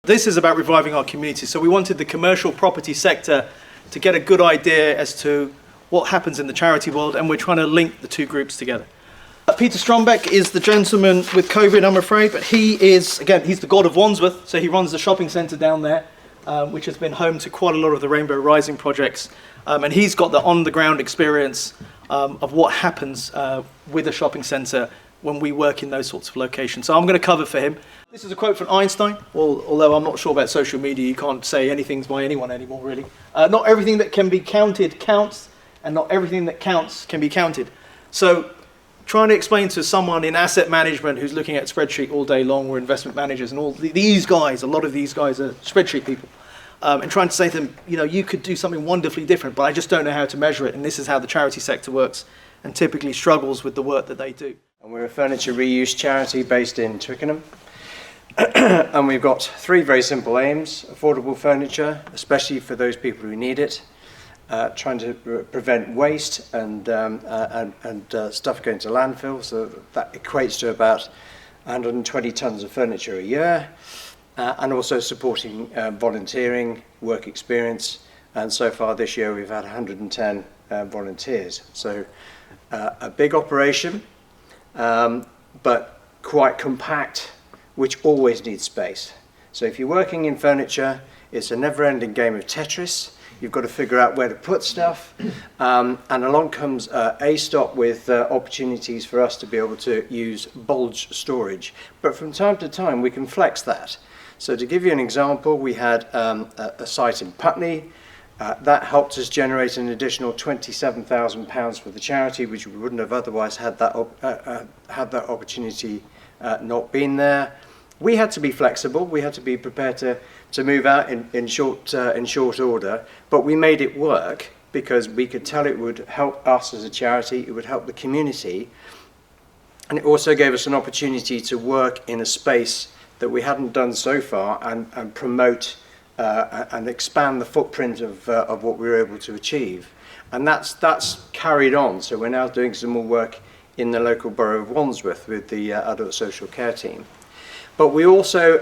This is about reviving our community. So we wanted the commercial property sector to get a good idea as to what happens in the charity world, and we're trying to link the two groups together. Peter Strombeck is the gentleman with COVID, I'm afraid, but he is, again, he's the god of Wandsworth, so he runs the shopping centre down there, which has been home to quite a lot of the Rainbow Rising projects, and he's got the on-the-ground experience of what happens with a shopping centre when we work in those sorts of locations. So I'm going to cover for him. This is a quote from Einstein, although I'm not sure about social media, you can't say anything by anyone anymore, really. Not everything that can be counted counts, and not everything that counts can be counted. So trying to explain to someone in asset management who's looking at spreadsheet all day long, or investment managers, and all these guys, a lot of these guys are spreadsheet people, and trying to say to them, you know, you could do something wonderfully different, but I just don't know how to measure it, and this is how the charity sector works, and typically struggles with the work that they do. And we're a furniture reuse charity based in Twickenham. And we've got three very simple aims: affordable furniture, especially for those people who need it, trying to prevent waste and stuff going to landfill, so that equates to about 120 tonnes of furniture a year, and also supporting volunteering, work experience, and so far this year we've had 110 volunteers. So a big operation, but quite compact, which always needs space. So if you're working in furniture, it's a never-ending game of Tetris. You've got to figure out where to put stuff, and along comes A-Stop with opportunities for us to be able to use bulge storage. But from time to time we can flex that. So to give you an example, we had a site in Putney. That helped us generate an additional £27,000 for the charity, which we wouldn't have otherwise had that opportunity not been there. We had to be flexible. We had to be prepared to move out in short order, but we made it work because we could tell it would help us as a charity, it would help the community, and it also gave us an opportunity to work in a space that we hadn't done so far, and promote and expand the footprint of what we were able to achieve. And that's carried on. So we're now doing some more work in the local borough of Wandsworth with the adult social care team. But we also,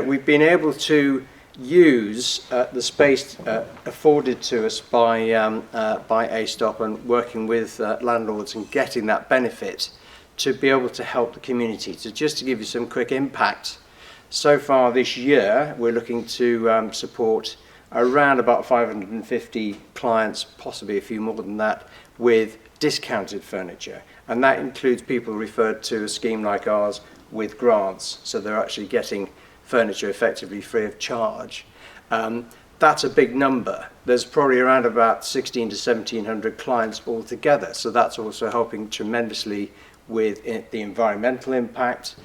we've been able to use the space afforded to us by A-Stop, and working with landlords and getting that benefit to be able to help the community. So just to give you some quick impact, so far this year we're looking to support around about 550 clients, possibly a few more than that, with discounted furniture. And that includes people referred to a scheme like ours with grants, so they're actually getting furniture effectively free of charge. That's a big number. There's probably around about 1,600 to 1,700 clients altogether, so that's also helping tremendously with the environmental impact,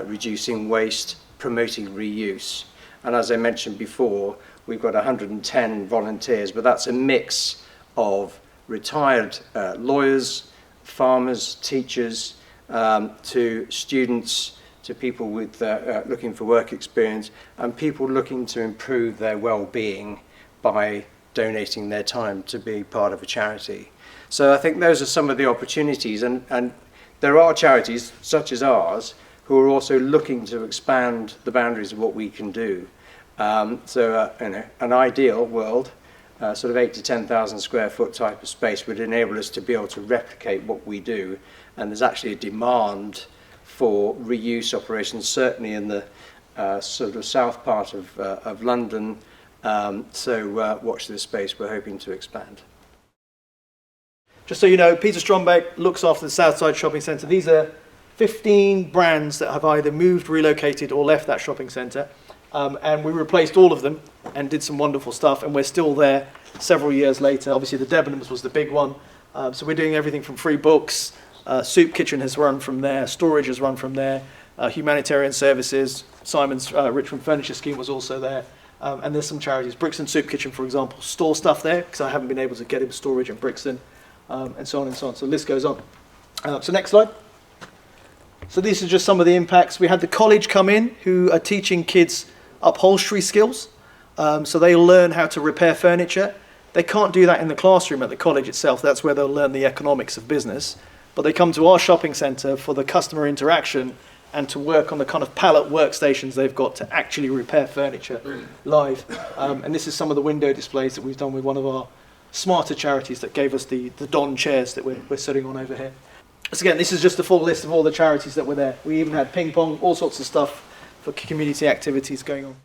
reducing waste, promoting reuse. And as I mentioned before, we've got 110 volunteers, but that's a mix of retired lawyers, farmers, teachers, to students, to people with looking for work experience, and people looking to improve their well-being by donating their time to be part of a charity. So I think those are some of the opportunities, and there are charities such as ours who are also looking to expand the boundaries of what we can do. An ideal world, sort of 8,000 to 10,000 square foot type of space, would enable us to be able to replicate what we do. And there's actually a demand for reuse operations, certainly in the sort of south part of London. So watch this space, we're hoping to expand. Just so you know, Peter Strombeck looks after the Southside Shopping Centre. These are 15 brands that have either moved, relocated, or left that shopping centre. And we replaced all of them and did some wonderful stuff, and we're still there several years later. Obviously the Debenhams was the big one. So we're doing everything from free books, Soup Kitchen has run from there, storage has run from there, humanitarian services, Simon's Richmond Furniture Scheme was also there, and there's some charities. Brixton Soup Kitchen, for example, store stuff there because I haven't been able to get him storage in Brixton, and so on and so on. So the list goes on. So next slide. So these are just some of the impacts. We had the college come in who are teaching kids upholstery skills, so they'll learn how to repair furniture. They can't do that in the classroom at the college itself. That's where they'll learn the economics of business. But they come to our shopping centre for the customer interaction and to work on the kind of pallet workstations they've got to actually repair furniture live. And this is some of the window displays that we've done with one of our smarter charities that gave us the Don chairs that we're sitting on over here. So again, this is just a full list of all the charities that were there. We even had ping pong, all sorts of stuff for community activities going on.